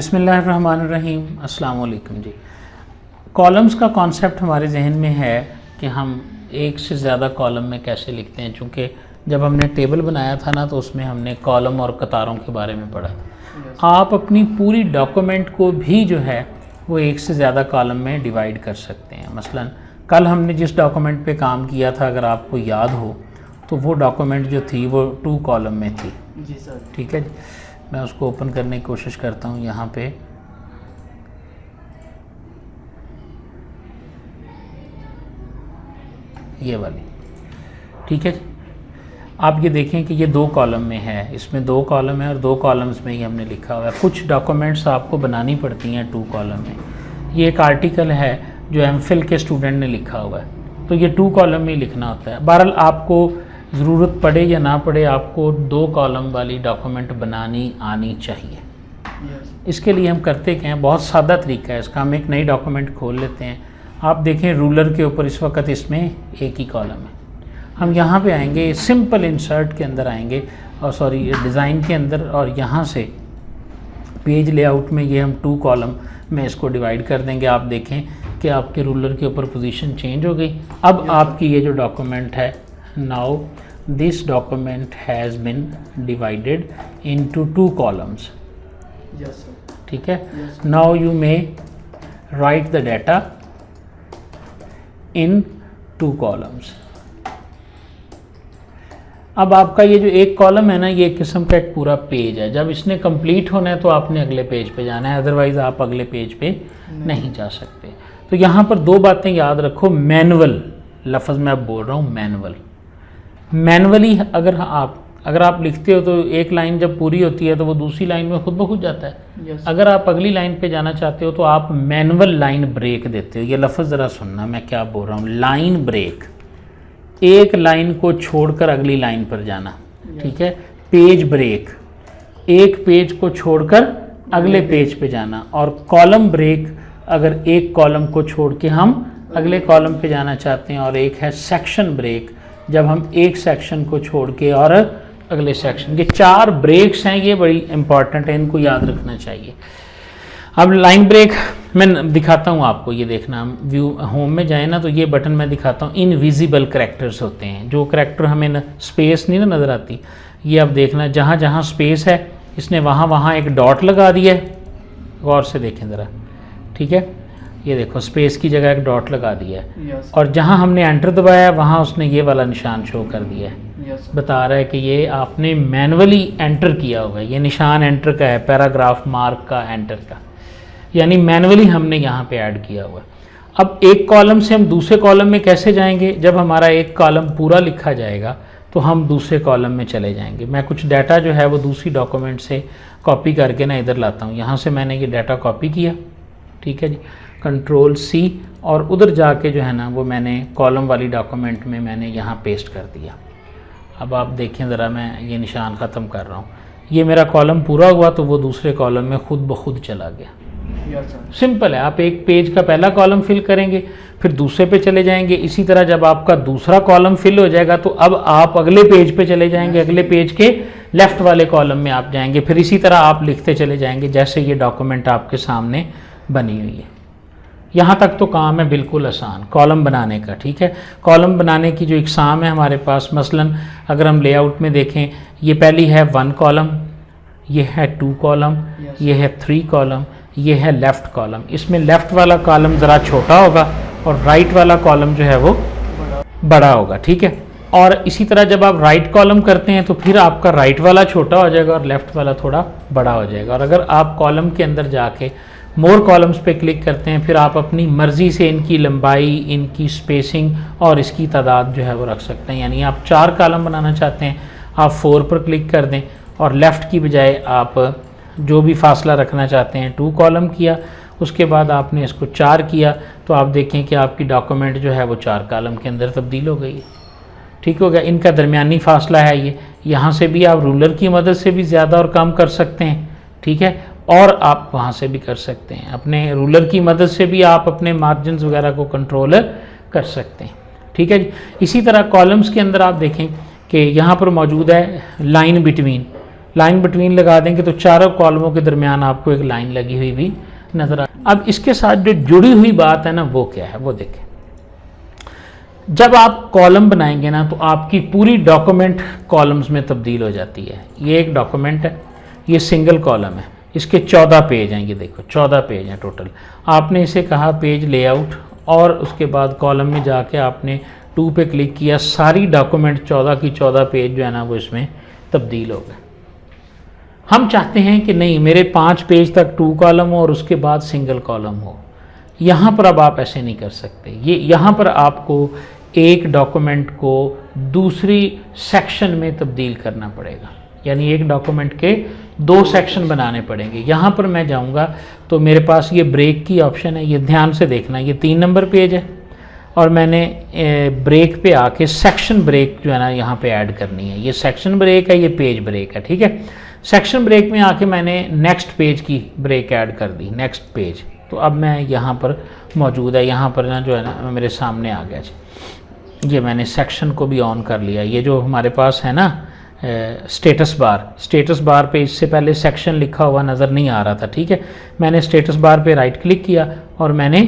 बिस्मिल्लाहिर्रहमानिर्रहीम, अस्सलाम वालेकुम जी। कॉलम्स का कॉन्सेप्ट हमारे जहन में है कि हम एक से ज़्यादा कॉलम में कैसे लिखते हैं, चूँकि जब हमने टेबल बनाया था ना तो उसमें हमने कॉलम और कतारों के बारे में पढ़ा था। आप अपनी पूरी डॉक्यूमेंट को भी जो है वो एक से ज़्यादा कॉलम में डिवाइड कर सकते हैं। मसलन कल हमने जिस डॉक्यूमेंट पे काम किया था, अगर आपको याद हो तो वो डॉक्यूमेंट जो थी वो 2 कॉलम में थी। जी सर। ठीक है जी, मैं उसको ओपन करने की कोशिश करता हूँ यहाँ पे। ये वाली, ठीक है जी। आप ये देखें कि ये 2 कॉलम में है, इसमें 2 कॉलम है और 2 कॉलम्स में ही हमने लिखा हुआ है। कुछ डॉक्यूमेंट्स आपको बनानी पड़ती हैं 2 कॉलम में। ये एक आर्टिकल है जो एमफिल के स्टूडेंट ने लिखा हुआ है, तो ये 2 कॉलम में ही लिखना होता है। बहरहाल आपको ज़रूरत पड़े या ना पड़े, आपको 2 कॉलम वाली डॉक्यूमेंट बनानी आनी चाहिए। इसके लिए हम करते क्या हैं, बहुत सादा तरीका है इसका। हम एक नई डॉक्यूमेंट खोल लेते हैं। आप देखें रूलर के ऊपर इस वक्त इसमें एक ही कॉलम है। हम यहाँ पे आएंगे, सिंपल इंसर्ट के अंदर आएंगे और सॉरी डिज़ाइन के अंदर, और यहाँ से पेज लेआउट में ये हम 2 कॉलम में इसको डिवाइड कर देंगे। आप देखें कि आपके रूलर के ऊपर पोजीशन चेंज हो गई। अब आपकी ये जो डॉक्यूमेंट है, now this document has been divided into 2 columns. Yes sir. ठीक है। Yes. Now you may write the data in 2 columns. अब आपका ये जो एक कॉलम है ना, ये एक किस्म का एक पूरा पेज है। जब इसने कंप्लीट होना है तो आपने अगले पेज पे जाना है, अदरवाइज आप अगले पेज पे नहीं जा सकते। तो यहाँ पर 2 बातें याद रखो। मैनुअल लफ्ज़ में अब बोल रहा हूँ, मैनुअली अगर आप लिखते हो तो एक लाइन जब पूरी होती है तो वो दूसरी लाइन में खुद ब खुद जाता है। yes. अगर आप अगली लाइन पे जाना चाहते हो तो आप मैनुअल लाइन ब्रेक देते हो। ये लफ्ज़ ज़रा सुनना मैं क्या बोल रहा हूँ, लाइन ब्रेक, एक लाइन को छोड़कर अगली लाइन पर जाना। yes. ठीक है। पेज ब्रेक, एक पेज को छोड़कर अगले पेज पे जाना। और कॉलम ब्रेक, अगर एक कॉलम को छोड़ के हम अगले कॉलम पे जाना चाहते हैं। और एक है सेक्शन ब्रेक, जब हम एक सेक्शन को छोड़ के और अगले सेक्शन के। 4 ब्रेक्स हैं, ये बड़ी इंपॉर्टेंट है, इनको याद रखना चाहिए। अब लाइन ब्रेक मैं दिखाता हूँ आपको, ये देखना, व्यू होम में जाए ना तो ये बटन मैं दिखाता हूँ। इनविजिबल करैक्टर्स होते हैं, जो करैक्टर हमें स्पेस नहीं ना नज़र आती, ये अब देखना, जहाँ जहाँ स्पेस है इसने वहाँ वहाँ एक डॉट लगा दिया है। गौर से देखें ज़रा, ठीक है। ये देखो स्पेस की जगह एक डॉट लगा दिया है। yes. और जहाँ हमने एंटर दबाया है वहाँ उसने ये वाला निशान शो कर दिया है। yes. बता रहा है कि ये आपने मैनुअली एंटर किया हुआ है। ये निशान एंटर का है, पैराग्राफ मार्क का, एंटर का, यानी मैनुअली हमने यहाँ पे ऐड किया हुआ है। अब एक कॉलम से हम दूसरे कॉलम में कैसे जाएंगे? जब हमारा एक कॉलम पूरा लिखा जाएगा तो हम दूसरे कॉलम में चले जाएंगे। मैं कुछ डाटा जो है वो दूसरी डॉक्यूमेंट से कॉपी करके ना इधर लाता हूँ। यहाँ से मैंने ये डाटा कॉपी किया, ठीक है जी, Ctrl+C, और उधर जाके जो है ना वो मैंने कॉलम वाली डॉक्यूमेंट में मैंने यहाँ पेस्ट कर दिया। अब आप देखें ज़रा, मैं ये निशान ख़त्म कर रहा हूँ। ये मेरा कॉलम पूरा हुआ तो वो दूसरे कॉलम में खुद ब खुद चला गया। yes, सिंपल है। आप एक पेज का पहला कॉलम फिल करेंगे, फिर दूसरे पे चले जाएंगे। इसी तरह जब आपका दूसरा कॉलम फिल हो जाएगा तो अब आप अगले पेज पे चले जाएंगे, अगले पेज के लेफ़्ट वाले कॉलम में आप जाएंगे। फिर इसी तरह आप लिखते चले जाएंगे जैसे ये डॉक्यूमेंट आपके सामने बनी हुई है। यहाँ तक तो काम है बिल्कुल आसान कॉलम बनाने का, ठीक है। कॉलम बनाने की जो इकसाम है हमारे पास, मसलन अगर हम लेआउट में देखें, ये पहली है 1 कॉलम, ये है 2 कॉलम, yes. ये है 3 कॉलम, ये है लेफ़्ट कॉलम। इसमें लेफ़्ट वाला कॉलम ज़रा छोटा होगा और राइट वाला कॉलम जो है वो बड़ा होगा, ठीक है। और इसी तरह जब आप राइट कॉलम करते हैं तो फिर आपका राइट वाला छोटा हो जाएगा और लेफ़्ट वाला थोड़ा बड़ा हो जाएगा। और अगर आप कॉलम के अंदर जाके मोर कॉलम्स पे क्लिक करते हैं, फिर आप अपनी मर्ज़ी से इनकी लंबाई, इनकी स्पेसिंग और इसकी तादाद जो है वो रख सकते हैं। यानी आप 4 कॉलम बनाना चाहते हैं, आप 4 पर क्लिक कर दें और लेफ़्ट की बजाय आप जो भी फासला रखना चाहते हैं 2 कॉलम किया, उसके बाद आपने इसको 4 किया तो आप देखें कि आपकी डॉक्यूमेंट जो है वो 4 कॉलम के अंदर तब्दील हो गई है। ठीक हो गया। इनका दरमियानी फासला है ये, यहाँ से भी आप रूलर की मदद से भी ज़्यादा और कम कर सकते हैं, ठीक है। और आप वहाँ से भी कर सकते हैं, अपने रूलर की मदद से भी आप अपने मार्जिन्स वगैरह को कंट्रोल कर सकते हैं, ठीक है जी। इसी तरह कॉलम्स के अंदर आप देखें कि यहाँ पर मौजूद है लाइन बिटवीन। लाइन बिटवीन लगा देंगे तो चारों कॉलमों के दरमियान आपको एक लाइन लगी हुई भी नजर आ। अब इसके साथ जो जुड़ी हुई बात है ना वो क्या है वो देखें। जब आप कॉलम बनाएंगे ना तो आपकी पूरी डॉक्यूमेंट कॉलम्स में तब्दील हो जाती है। ये एक डॉक्यूमेंट है, ये सिंगल कॉलम है, इसके 14 पेज हैं, ये देखो 14 पेज हैं टोटल। आपने इसे कहा पेज लेआउट और उसके बाद कॉलम में जाके आपने 2 पे क्लिक किया, सारी डॉक्यूमेंट 14 की 14 पेज जो है ना वो इसमें तब्दील हो गए। हम चाहते हैं कि नहीं मेरे 5 पेज तक 2 कॉलम हो और उसके बाद सिंगल कॉलम हो। यहाँ पर अब आप ऐसे नहीं कर सकते। ये यहाँ पर आपको एक डॉक्यूमेंट को दूसरी सेक्शन में तब्दील करना पड़ेगा, यानी एक डॉक्यूमेंट के 2 सेक्शन बनाने पड़ेंगे। यहाँ पर मैं जाऊँगा तो मेरे पास ये ब्रेक की ऑप्शन है, ये ध्यान से देखना, ये 3 नंबर पेज है और मैंने ब्रेक पे आके सेक्शन ब्रेक जो है ना यहाँ पे ऐड करनी है। ये सेक्शन ब्रेक है, ये पेज ब्रेक है, ठीक है। सेक्शन ब्रेक में आके मैंने नेक्स्ट पेज की ब्रेक ऐड कर दी, नेक्स्ट पेज। तो अब मैं यहाँ पर मौजूद है, यहाँ पर ना जो है ना मेरे सामने आ गया जी। ये मैंने सेक्शन को भी ऑन कर लिया। ये जो हमारे पास है ना स्टेटस बार पे इससे पहले सेक्शन लिखा हुआ नज़र नहीं आ रहा था, ठीक है। मैंने स्टेटस बार पे राइट क्लिक किया और मैंने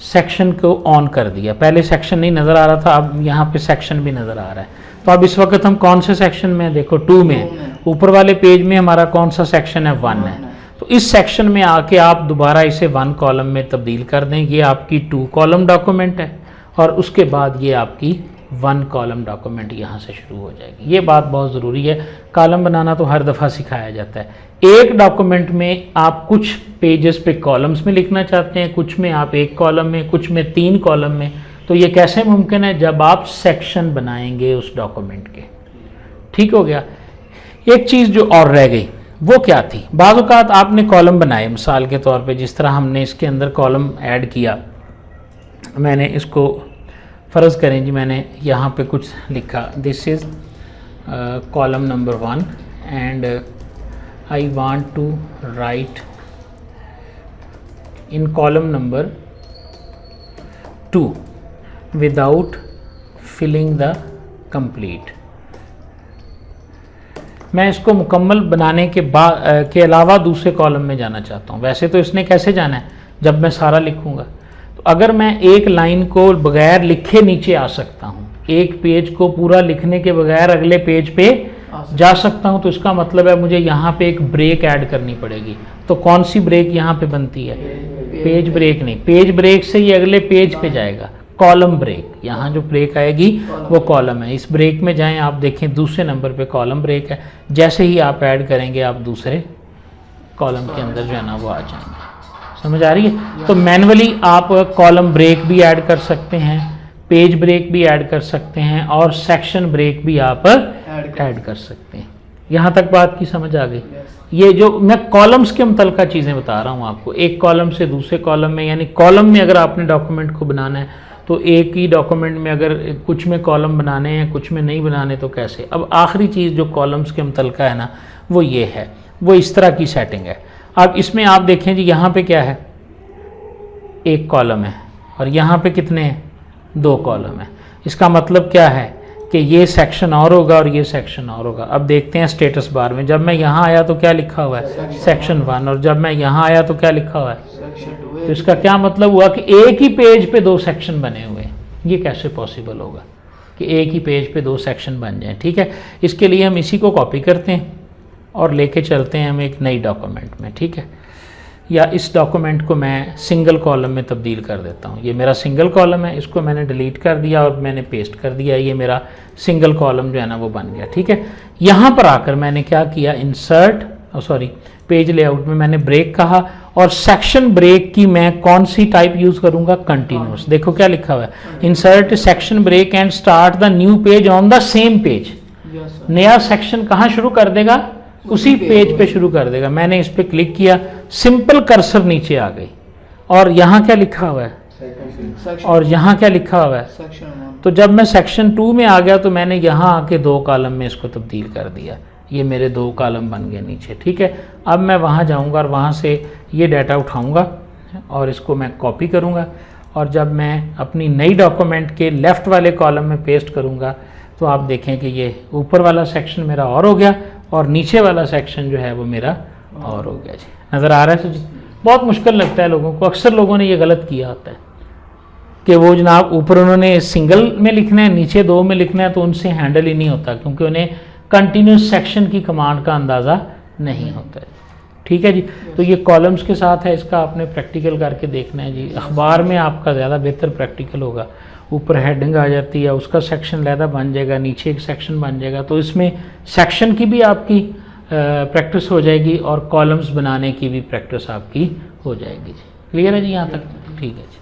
सेक्शन को ऑन कर दिया। पहले सेक्शन नहीं नज़र आ रहा था, अब यहाँ पे सेक्शन भी नज़र आ रहा है। तो अब इस वक्त हम कौन से सेक्शन में, देखो 2 में, ऊपर वाले पेज में हमारा कौन सा सेक्शन है, 1 है। तो इस सेक्शन में आके आप दोबारा इसे 1 कॉलम में तब्दील कर दें। ये आपकी 2 कॉलम डॉक्यूमेंट है और उसके बाद ये आपकी 1 कॉलम डॉक्यूमेंट यहाँ से शुरू हो जाएगी। ये बात बहुत ज़रूरी है। कॉलम बनाना तो हर दफ़ा सिखाया जाता है। एक डॉक्यूमेंट में आप कुछ पेजेस पे कॉलम्स में लिखना चाहते हैं, कुछ में आप 1 कॉलम में, कुछ में 3 कॉलम में। तो ये कैसे मुमकिन है, जब आप सेक्शन बनाएंगे उस डॉक्यूमेंट के। ठीक हो गया। एक चीज़ जो और रह गई वो क्या थी, बाज़ औक़ात आपने कॉलम बनाए, मिसाल के तौर पे जिस तरह हमने इसके अंदर कॉलम ऐड किया, मैंने इसको फ़र्ज़ करें जी, मैंने यहाँ पे कुछ लिखा, this is column number 1 and I want to write in column number 2 without filling the complete. मैं इसको मुकम्मल बनाने के अलावा दूसरे कॉलम में जाना चाहता हूँ। वैसे तो इसने कैसे जाना है, जब मैं सारा लिखूँगा तो अगर मैं एक लाइन को बगैर लिखे नीचे आ सकता हूँ, एक पेज को पूरा लिखने के बगैर अगले पेज पे जा सकता हूँ, तो इसका मतलब है मुझे यहाँ पे एक ब्रेक ऐड करनी पड़ेगी। तो कौन सी ब्रेक यहाँ पे बनती है, पेज ब्रेक नहीं, पेज ब्रेक से ये अगले पेज पे जाएगा, कॉलम ब्रेक। यहाँ जो ब्रेक आएगी वो कॉलम है। इस ब्रेक में जाएं, आप देखें दूसरे नंबर पे कॉलम ब्रेक है। जैसे ही आप ऐड करेंगे आप दूसरे कॉलम के अंदर जो है ना वो आ जाएंगे। समझ आ रही है। तो मैनुअली आप कॉलम ब्रेक भी ऐड कर सकते हैं, पेज ब्रेक भी ऐड कर सकते हैं और सेक्शन ब्रेक भी आप ऐड कर सकते हैं। यहाँ तक बात की समझ आ गई। ये जो मैं कॉलम्स के मुतल्लिका चीज़ें बता रहा हूँ आपको, एक कॉलम से दूसरे कॉलम में, यानी कॉलम में अगर आपने डॉक्यूमेंट को बनाना है तो एक ही डॉक्यूमेंट में अगर कुछ में कॉलम बनाने हैं कुछ में नहीं बनाने तो कैसे। अब आखिरी चीज़ जो कॉलम्स के मुतल्लिका है ना वो ये है, वो इस तरह की सेटिंग है। अब इसमें आप देखें जी, यहाँ पे क्या है, एक कॉलम है और यहाँ पे कितने हैं, 2 कॉलम है। इसका मतलब क्या है कि ये सेक्शन और होगा और ये सेक्शन और होगा। अब देखते हैं स्टेटस बार में, जब मैं यहाँ आया तो क्या लिखा हुआ है, सेक्शन 1, और जब मैं यहाँ आया तो क्या लिखा हुआ है। तो इसका क्या मतलब हुआ कि एक ही पेज पे 2 सेक्शन बने हुए हैं। ये कैसे पॉसिबल होगा कि एक ही पेज पे 2 सेक्शन बन जाएं। ठीक है, इसके लिए हम इसी को कॉपी करते हैं और लेके चलते हैं हम एक नई डॉक्यूमेंट में। ठीक है, या इस डॉक्यूमेंट को मैं सिंगल कॉलम में तब्दील कर देता हूँ। ये मेरा सिंगल कॉलम है, इसको मैंने डिलीट कर दिया और मैंने पेस्ट कर दिया। ये मेरा सिंगल कॉलम जो है ना वो बन गया। ठीक है, यहाँ पर आकर मैंने क्या किया, इंसर्ट पेज लेआउट में मैंने ब्रेक कहा और सेक्शन ब्रेक की मैं कौन सी टाइप यूज़ करूँगा, कंटिन्यूस। देखो क्या लिखा हुआ है, insert section break and start the new page on the same page. नया सेक्शन कहाँ शुरू कर देगा, उसी पेज पे शुरू कर देगा। मैंने इस पे क्लिक किया, सिंपल कर्सर नीचे आ गई और यहाँ क्या लिखा हुआ है और यहाँ क्या लिखा हुआ है। तो जब मैं सेक्शन 2 में आ गया तो मैंने यहाँ आके 2 कॉलम में इसको तब्दील कर दिया। ये मेरे 2 कॉलम बन गए नीचे। ठीक है, अब मैं वहाँ जाऊँगा और वहाँ से ये डाटा उठाऊँगा और इसको मैं कॉपी करूँगा और जब मैं अपनी नई डॉक्यूमेंट के लेफ़्ट वाले कॉलम में पेस्ट करूँगा तो आप देखें कि ये ऊपर वाला सेक्शन मेरा और हो गया और नीचे वाला सेक्शन जो है वो मेरा और हो गया जी। नज़र आ रहा है सर जी? बहुत मुश्किल लगता है लोगों को, अक्सर लोगों ने ये गलत किया होता है कि वो जनाब ऊपर उन्होंने सिंगल में लिखना है, नीचे 2 में लिखना है, तो उनसे हैंडल ही नहीं होता क्योंकि उन्हें कंटिन्यूस सेक्शन की कमांड का अंदाज़ा नहीं होता है। ठीक है जी। तो ये कॉलम्स के साथ है, इसका आपने प्रैक्टिकल करके देखना है जी। अखबार में आपका ज़्यादा बेहतर प्रैक्टिकल होगा। ऊपर हेडिंग आ जाती है, उसका सेक्शन अलहदा बन जाएगा, नीचे एक सेक्शन बन जाएगा, तो इसमें सेक्शन की भी आपकी प्रैक्टिस हो जाएगी और कॉलम्स बनाने की भी प्रैक्टिस आपकी हो जाएगी जी। क्लियर है जी यहाँ तक? ठीक है जी।